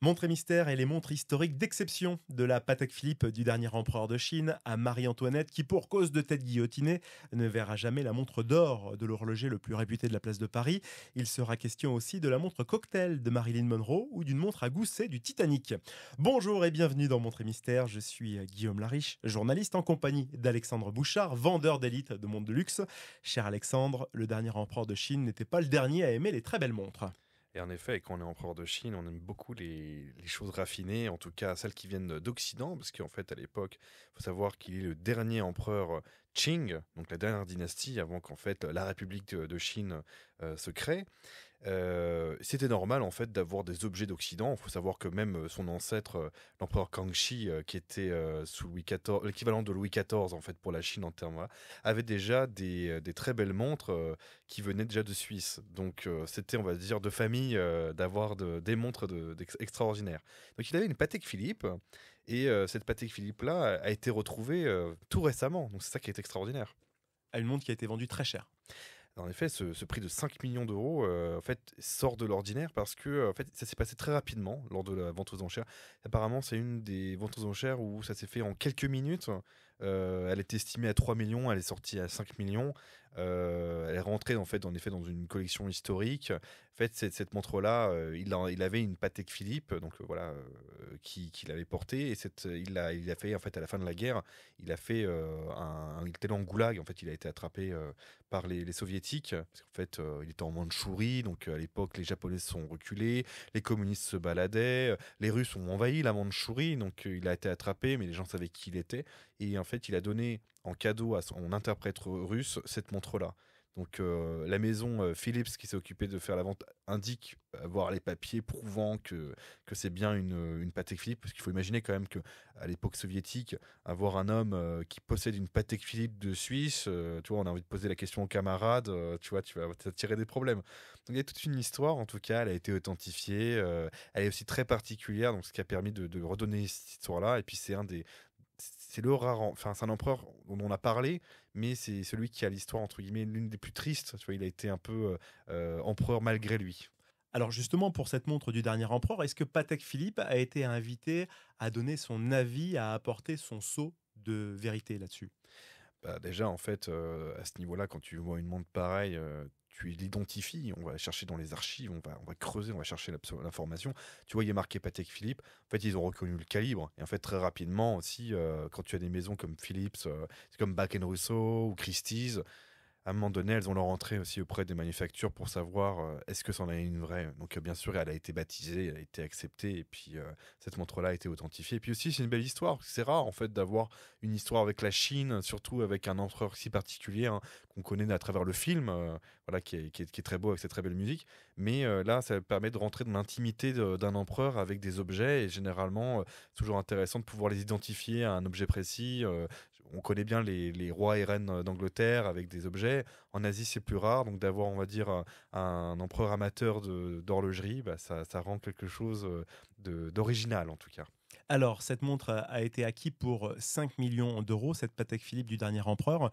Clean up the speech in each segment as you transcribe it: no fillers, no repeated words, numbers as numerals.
Montres et mystères et les montres historiques d'exception, de la Patek Philippe du dernier empereur de Chine à Marie-Antoinette qui, pour cause de tête guillotinée, ne verra jamais la montre d'or de l'horloger le plus réputé de la place de Paris. Il sera question aussi de la montre cocktail de Marilyn Monroe ou d'une montre à gousset du Titanic. Bonjour et bienvenue dans Montres et mystères, je suis Guillaume Lariche, journaliste en compagnie d'Alexandre Bouchard, vendeur d'élite de montres de luxe. Cher Alexandre, le dernier empereur de Chine n'était pas le dernier à aimer les très belles montres. Et en effet, quand on est empereur de Chine, on aime beaucoup les choses raffinées, en tout cas celles qui viennent d'Occident, parce qu'en fait, à l'époque, il faut savoir qu'il est le dernier empereur Qing, donc la dernière dynastie, avant qu'en fait la République de Chine se crée. C'était normal en fait d'avoir des objets d'Occident. Il faut savoir que même son ancêtre, l'empereur Kangxi, qui était sous Louis XIV, l'équivalent de Louis XIV en fait pour la Chine en termes, voilà, avait déjà des très belles montres qui venaient déjà de Suisse. Donc c'était, on va dire, de famille d'avoir des montres extraordinaires. Donc il avait une Patek Philippe. Et cette Patek Philippe là a été retrouvée tout récemment. Donc c'est ça qui est extraordinaire. À une montre qui a été vendue très cher. En effet, ce prix de 5 millions d'euros en fait, sort de l'ordinaire parce que en fait, ça s'est passé très rapidement lors de la vente aux enchères. Apparemment, c'est une des ventes aux enchères où ça s'est fait en quelques minutes. Elle était estimée à 3 millions, elle est sortie à 5 millions. Elle est rentrée en fait, en effet dans une collection historique. En fait, cette montre-là, il avait une Patek Philippe, donc qui l'avait portée. Et il a fait en fait à la fin de la guerre, il a fait il était en goulag. En fait, il a été attrapé par les soviétiques, parce qu'en fait, il était en Mandchourie, donc à l'époque, les Japonais se sont reculés, les communistes se baladaient, les Russes ont envahi la Mandchourie, donc il a été attrapé, mais les gens savaient qui il était, et en fait, il a donné en cadeau à son interprète russe cette montre-là. Donc la maison Philips qui s'est occupée de faire la vente indique avoir les papiers prouvant que c'est bien une Patek Philippe, parce qu'il faut imaginer quand même que à l'époque soviétique, avoir un homme qui possède une Patek Philippe de Suisse, tu vois, on a envie de poser la question aux camarades, tu vois, tu vas t'attirer des problèmes. Donc il y a toute une histoire, en tout cas, elle a été authentifiée, elle est aussi très particulière, donc ce qui a permis de redonner cette histoire-là, et puis c'est le rare, enfin c'est un empereur dont on a parlé, mais c'est celui qui a l'histoire entre guillemets l'une des plus tristes. Tu vois, il a été un peu empereur malgré lui. Alors justement, pour cette montre du dernier empereur, est-ce que Patek Philippe a été invité à donner son avis, à apporter son sceau de vérité là-dessus? Bah, déjà, en fait, à ce niveau-là, quand tu vois une montre pareille, tu l'identifies, on va chercher dans les archives, on va creuser, on va chercher l'information. Tu vois, il y a marqué Patek Philippe. En fait, ils ont reconnu le calibre. Et en fait, très rapidement aussi, quand tu as des maisons comme Philips, c'est comme Bach Rousseau ou Christie's, à un moment donné, elles ont leur entrée aussi auprès des manufactures pour savoir est-ce que c'en est une vraie. Donc, bien sûr, elle a été baptisée, elle a été acceptée, et puis cette montre-là a été authentifiée. Et puis aussi, c'est une belle histoire, parce que c'est rare en fait d'avoir une histoire avec la Chine, surtout avec un empereur si particulier, hein, qu'on connaît à travers le film, voilà, qui est très beau avec cette très belle musique. Mais là, ça permet de rentrer dans l'intimité d'un empereur avec des objets, et généralement, c'est toujours intéressant de pouvoir les identifier à un objet précis. On connaît bien les rois et reines d'Angleterre avec des objets. En Asie, c'est plus rare, donc d'avoir, on va dire, un empereur amateur d'horlogerie, bah, ça rend quelque chose d'original en tout cas. Alors, cette montre a été acquise pour 5 millions d'euros, cette Patek Philippe du dernier empereur.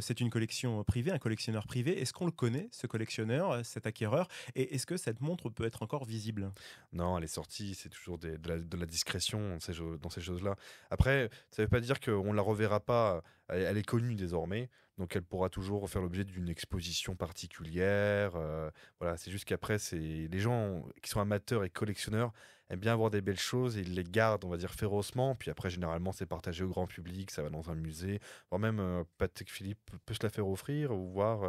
C'est une collection privée, un collectionneur privé. Est-ce qu'on le connaît, ce collectionneur, cet acquéreur? Et est-ce que cette montre peut être encore visible? Non, elle est sortie, c'est toujours de la discrétion dans ces choses-là. Après, ça ne veut pas dire qu'on ne la reverra pas. Elle est connue désormais, donc elle pourra toujours faire l'objet d'une exposition particulière. Voilà, c'est juste qu'après, c'est les gens qui sont amateurs et collectionneurs aiment bien avoir des belles choses et ils les gardent, on va dire, férocement. Puis après, généralement, c'est partagé au grand public, ça va dans un musée. Voire même Patek Philippe peut se la faire offrir ou voir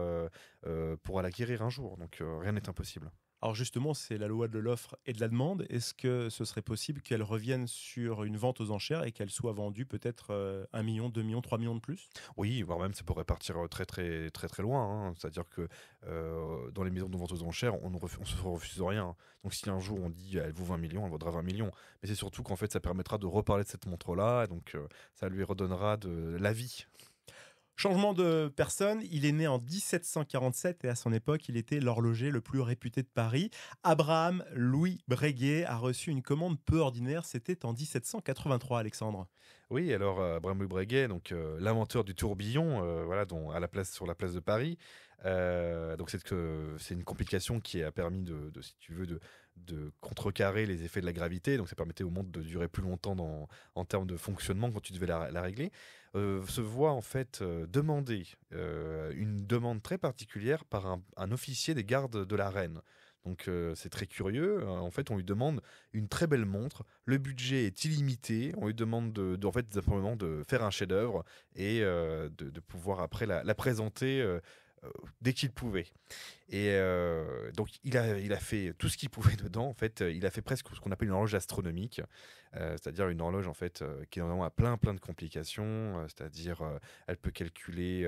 pourra l'acquérir un jour. Donc rien n'est impossible. Alors justement, c'est la loi de l'offre et de la demande. Est-ce que ce serait possible qu'elle revienne sur une vente aux enchères et qu'elle soit vendue peut-être 1 million, 2 millions, 3 millions de plus? Oui, voire même ça pourrait partir très très très très loin, hein. C'est-à-dire que dans les maisons de vente aux enchères, on se refuse rien. Donc si un jour on dit elle vaut 20 millions, elle vaudra 20 millions. Mais c'est surtout qu'en fait ça permettra de reparler de cette montre-là, et donc ça lui redonnera de la vie. Changement de personne, il est né en 1747 et à son époque, il était l'horloger le plus réputé de Paris. Abraham Louis Breguet a reçu une commande peu ordinaire, c'était en 1783, Alexandre. Oui, alors Bramble Breguet, donc l'inventeur du tourbillon, voilà, sur la place de Paris. Donc c'est une complication qui a permis si tu veux, de contrecarrer les effets de la gravité, donc ça permettait aux montres de durer plus longtemps en termes de fonctionnement quand tu devais la régler, se voit en fait demander une demande très particulière par un officier des gardes de la reine. Donc c'est très curieux. En fait, on lui demande une très belle montre. Le budget est illimité. On lui demande en fait simplement de faire un chef-d'œuvre et de pouvoir après la présenter dès qu'il pouvait. Et donc il a fait tout ce qu'il pouvait dedans. En fait, il a fait presque ce qu'on appelle une horloge astronomique, c'est-à-dire une horloge en fait qui est vraiment à plein de complications. C'est-à-dire elle peut calculer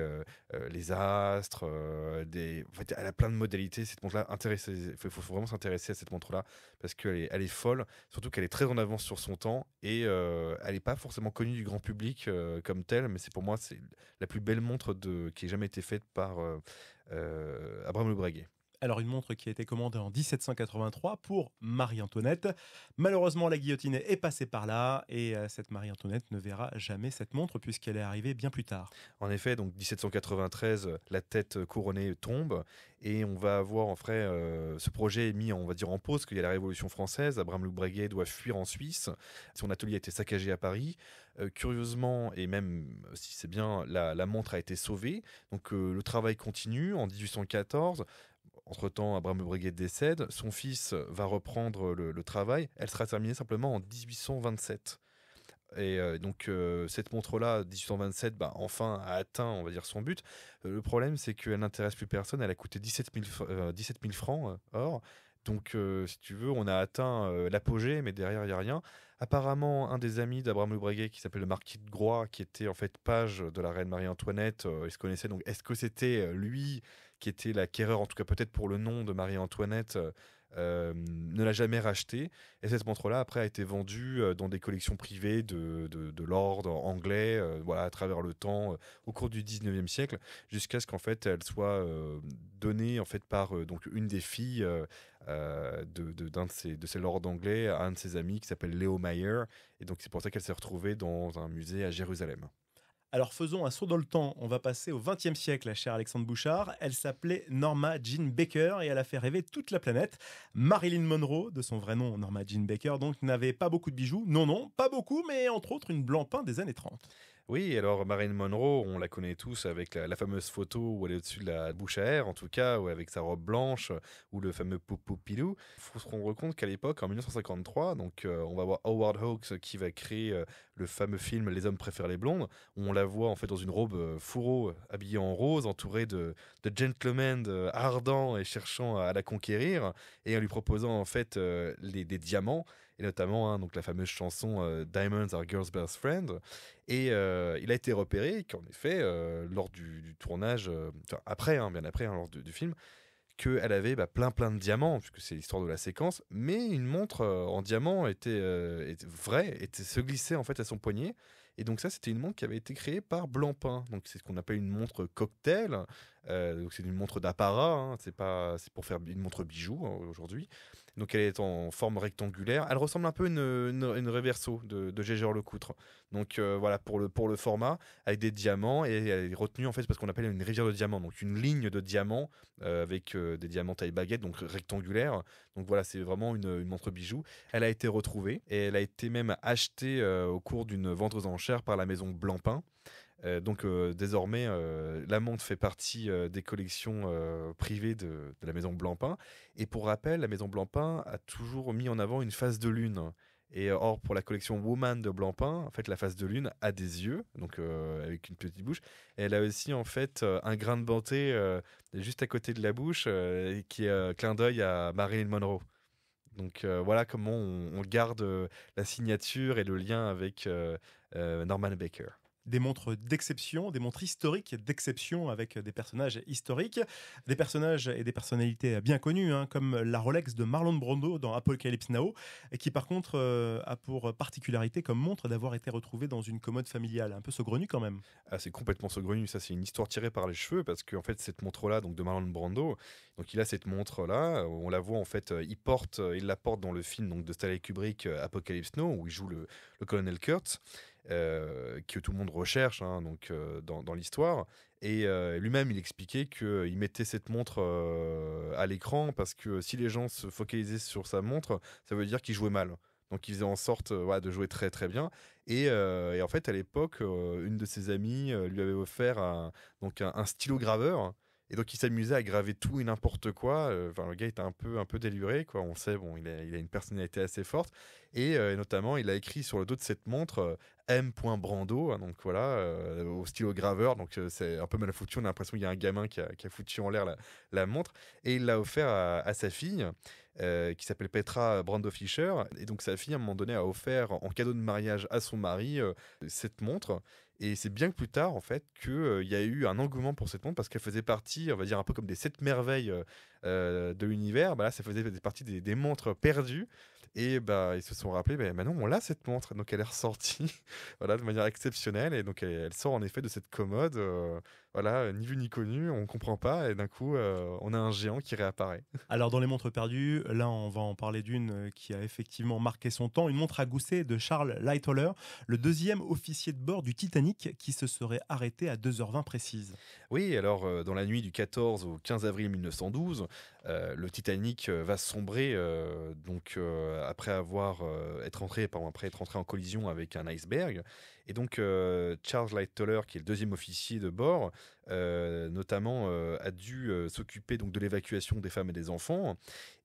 les astres, en fait, elle a plein de modalités. Cette montre-là, il faut vraiment s'intéresser à cette montre-là parce elle est folle, surtout qu'elle est très en avance sur son temps et elle n'est pas forcément connue du grand public comme telle, mais pour moi c'est la plus belle montre qui ait jamais été faite par Abraham Le Breguet. Alors une montre qui a été commandée en 1783 pour Marie-Antoinette. Malheureusement, la guillotine est passée par là et cette Marie-Antoinette ne verra jamais cette montre puisqu'elle est arrivée bien plus tard. En effet, donc 1793, la tête couronnée tombe et on va avoir en vrai ce projet est mis on va dire en pause, qu'il y a la Révolution française. Abraham Le Breguet doit fuir en Suisse. Son atelier a été saccagé à Paris. Curieusement, et même si c'est bien, la montre a été sauvée. Donc le travail continue. En 1814, entre-temps, Abraham Le Breguet décède. Son fils va reprendre le travail. Elle sera terminée simplement en 1827. Et donc cette montre-là, 1827, enfin a atteint, on va dire, son but. Le problème, c'est qu'elle n'intéresse plus personne. Elle a coûté 17 000 francs or. Donc, si tu veux, on a atteint l'apogée, mais derrière, il n'y a rien. Apparemment, un des amis d'Abraham Le Breguet, qui s'appelle le marquis de Groix, qui était en fait page de la reine Marie-Antoinette, ils se connaissaient. Donc, est-ce que c'était lui qui était l'acquéreur, en tout cas peut-être pour le nom de Marie-Antoinette, ne l'a jamais racheté. Et cette montre-là, après, a été vendue dans des collections privées de lords anglais, voilà, à travers le temps, au cours du 19e siècle, jusqu'à ce qu'en fait, elle soit donnée en fait, par donc une des filles d'un de ces lords anglais à un de ses amis qui s'appelle Leo Mayer. Et donc, c'est pour ça qu'elle s'est retrouvée dans un musée à Jérusalem. Alors faisons un saut dans le temps, on va passer au XXe siècle, cher Alexandre Bouchard. Elle s'appelait Norma Jean Baker et elle a fait rêver toute la planète. Marilyn Monroe, de son vrai nom Norma Jean Baker, donc n'avait pas beaucoup de bijoux. Non, pas beaucoup, mais entre autres une Blancpain des années 30. Oui, alors Marilyn Monroe, on la connaît tous avec la fameuse photo où elle est au-dessus de la bouche à air, en tout cas, ou avec sa robe blanche, ou le fameux poupou-pilou. Il faut se rendre compte qu'à l'époque, en 1953, donc, on va voir Howard Hawks qui va créer le fameux film Les hommes préfèrent les blondes, où on la voit en fait dans une robe fourreau, habillée en rose, entourée de gentlemen ardents et cherchant à la conquérir, et en lui proposant en fait des diamants, et notamment donc la fameuse chanson Diamonds Are Girls' Best Friend. Et il a été repéré qu'en effet, lors du tournage, après, bien après, lors du film, qu'elle avait plein de diamants, puisque c'est l'histoire de la séquence, mais une montre en diamant se glissait en fait à son poignet. Et donc ça, c'était une montre qui avait été créée par Blancpain. Donc c'est ce qu'on appelle une montre cocktail. Donc c'est une montre d'apparat. C'est pour faire une montre bijou aujourd'hui. Donc elle est en forme rectangulaire. Elle ressemble un peu à une Reverso de Gégère Lecoutre. Donc voilà pour le format avec des diamants, et elle est retenue en fait parce qu'on appelle une rivière de diamants. Donc une ligne de diamants avec des diamants taille baguette, donc rectangulaire. Donc voilà, c'est vraiment une montre bijou. Elle a été retrouvée et elle a été même achetée au cours d'une vente aux enchères par la maison Blancpain. Donc désormais, la montre fait partie des collections privées de la maison Blancpain. Et pour rappel, la maison Blancpain a toujours mis en avant une face de lune. Et or, pour la collection Woman de Blancpain, en fait, la face de lune a des yeux, donc avec une petite bouche. Et elle a aussi en fait un grain de beauté juste à côté de la bouche, qui est clin d'œil à Marilyn Monroe. Donc voilà comment on garde la signature et le lien avec Norman Baker. Des montres d'exception, des montres historiques d'exception avec des personnages historiques, des personnages et des personnalités bien connues, comme la Rolex de Marlon Brando dans Apocalypse Now, et qui par contre a pour particularité comme montre d'avoir été retrouvée dans une commode familiale, un peu saugrenu quand même. Ah, c'est complètement saugrenu, ça c'est une histoire tirée par les cheveux, parce qu'en fait cette montre-là, donc de Marlon Brando, donc il a cette montre-là, on la voit en fait, il la porte dans le film donc, de Stanley Kubrick, Apocalypse Now, où il joue le colonel Kurtz. que tout le monde recherche hein, donc, dans l'histoire. Et lui-même, il expliquait qu'il mettait cette montre à l'écran parce que si les gens se focalisaient sur sa montre, ça veut dire qu'il jouait mal. Donc il faisait en sorte voilà, de jouer très très bien. Et en fait, à l'époque, une de ses amies lui avait offert donc un stylo graveur. Et donc il s'amusait à graver tout et n'importe quoi. Enfin, le gars était un peu déluré, quoi. On sait, bon, il a une personnalité assez forte. Et notamment, il a écrit sur le dos de cette montre M. Brando, hein, donc voilà, au stylo graveur. Donc c'est un peu mal foutu. On a l'impression qu'il y a un gamin qui a foutu en l'air la montre. Et il l'a offert à sa fille, qui s'appelle Petra Brando Fischer. Et donc sa fille, à un moment donné, a offert en cadeau de mariage à son mari cette montre. Et c'est bien que plus tard, en fait, qu'il y a eu un engouement pour cette montre parce qu'elle faisait partie, on va dire, un peu comme des 7 merveilles de l'univers. Bah là, ça faisait partie des montres perdues. Et bah, ils se sont rappelés, bah, maintenant on l'a cette montre. Donc elle est ressortie voilà, de manière exceptionnelle. Et donc elle sort en effet de cette commode. Voilà, ni vu ni connu, on comprend pas. Et d'un coup, on a un géant qui réapparaît. Alors dans les montres perdues, là on va en parler d'une qui a effectivement marqué son temps, une montre à gousset de Charles Lightoller, le deuxième officier de bord du Titanic qui se serait arrêté à 2h20 précise. Oui, alors dans la nuit du 14 au 15 avril 1912, le Titanic va sombrer donc après être entré en collision avec un iceberg. Et donc Charles Lightoller, qui est le deuxième officier de bord, notamment a dû s'occuper donc de l'évacuation des femmes et des enfants.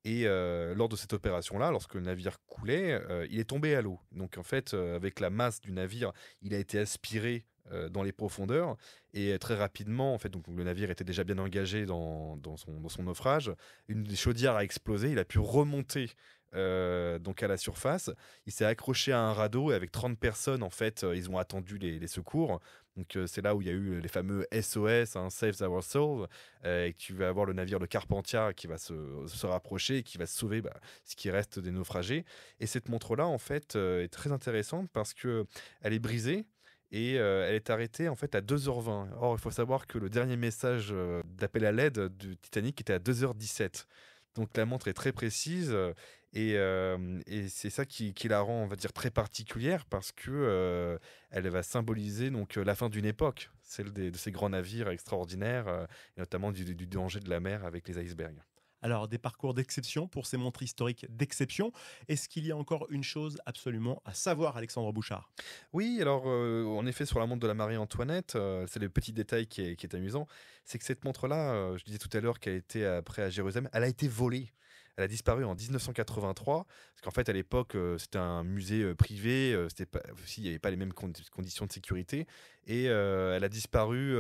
Et lors de cette opération-là, lorsque le navire coulait, il est tombé à l'eau. Donc en fait, avec la masse du navire, il a été aspiré dans les profondeurs et très rapidement en fait donc le navire était déjà bien engagé dans son naufrage, une des chaudières a explosé, il a pu remonter donc à la surface, il s'est accroché à un radeau et avec 30 personnes en fait ils ont attendu les secours. Donc c'est là où il y a eu les fameux SOS, hein, Save Our Souls, et tu vas avoir le navire de Carpentia qui va se rapprocher et qui va sauver ce qui reste des naufragés. Et cette montre-là en fait est très intéressante parce que elle est brisée. Et elle est arrêtée en fait à 2h20. Or, il faut savoir que le dernier message d'appel à l'aide du Titanic était à 2h17. Donc la montre est très précise et c'est ça qui la rend, on va dire, très particulière parce que elle va symboliser donc la fin d'une époque, celle de ces grands navires extraordinaires, et notamment du danger de la mer avec les icebergs. Alors des parcours d'exception pour ces montres historiques d'exception. Est-ce qu'il y a encore une chose absolument à savoir, Alexandre Bouchard? Oui, alors en effet, sur la montre de la Marie-Antoinette, c'est le petit détail qui est amusant, c'est que cette montre-là, je disais tout à l'heure qu'elle était après à Jérusalem, elle a été volée. Elle a disparu en 1983, parce qu'en fait, à l'époque, c'était un musée privé, c'était pas, aussi, il n'y avait pas les mêmes conditions de sécurité, et elle a disparu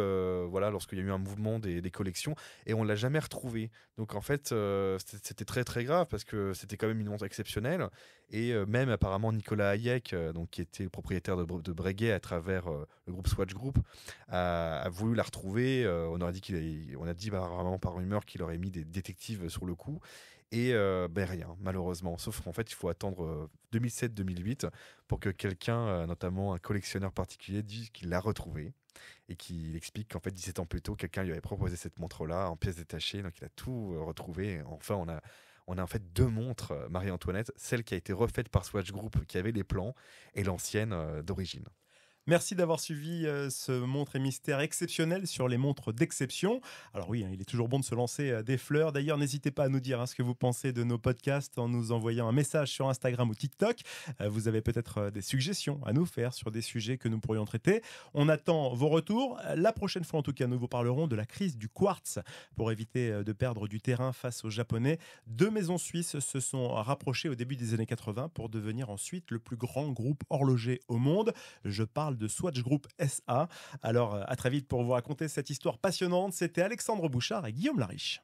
voilà, lorsqu'il y a eu un mouvement des collections, et on ne l'a jamais retrouvée. Donc en fait, c'était très très grave, parce que c'était quand même une montre exceptionnelle, et même apparemment Nicolas Hayek, donc, qui était le propriétaire de Breguet à travers le groupe Swatch Group, a voulu la retrouver. On a dit apparemment par rumeur qu'il aurait mis des détectives sur le coup. Et rien, malheureusement. Sauf qu'en fait, il faut attendre 2007-2008 pour que quelqu'un, notamment un collectionneur particulier, dise qu'il l'a retrouvée et qu'il explique qu'en fait, 17 ans plus tôt, quelqu'un lui avait proposé cette montre-là en pièces détachées. Donc, il a tout retrouvé. Et enfin, on a en fait deux montres Marie-Antoinette, celle qui a été refaite par Swatch Group, qui avait les plans, et l'ancienne d'origine. Merci d'avoir suivi ce montre et mystère exceptionnel sur les montres d'exception. Alors oui, hein, il est toujours bon de se lancer des fleurs. D'ailleurs, n'hésitez pas à nous dire ce que vous pensez de nos podcasts en nous envoyant un message sur Instagram ou TikTok. Vous avez peut-être des suggestions à nous faire sur des sujets que nous pourrions traiter. On attend vos retours. La prochaine fois, en tout cas, nous vous parlerons de la crise du quartz. Pour éviter de perdre du terrain face aux Japonais, deux maisons suisses se sont rapprochées au début des années 80 pour devenir ensuite le plus grand groupe horloger au monde. Je parle de Swatch Group SA. Alors, à très vite pour vous raconter cette histoire passionnante. C'était Alexandre Bouchard et Guillaume Lariche.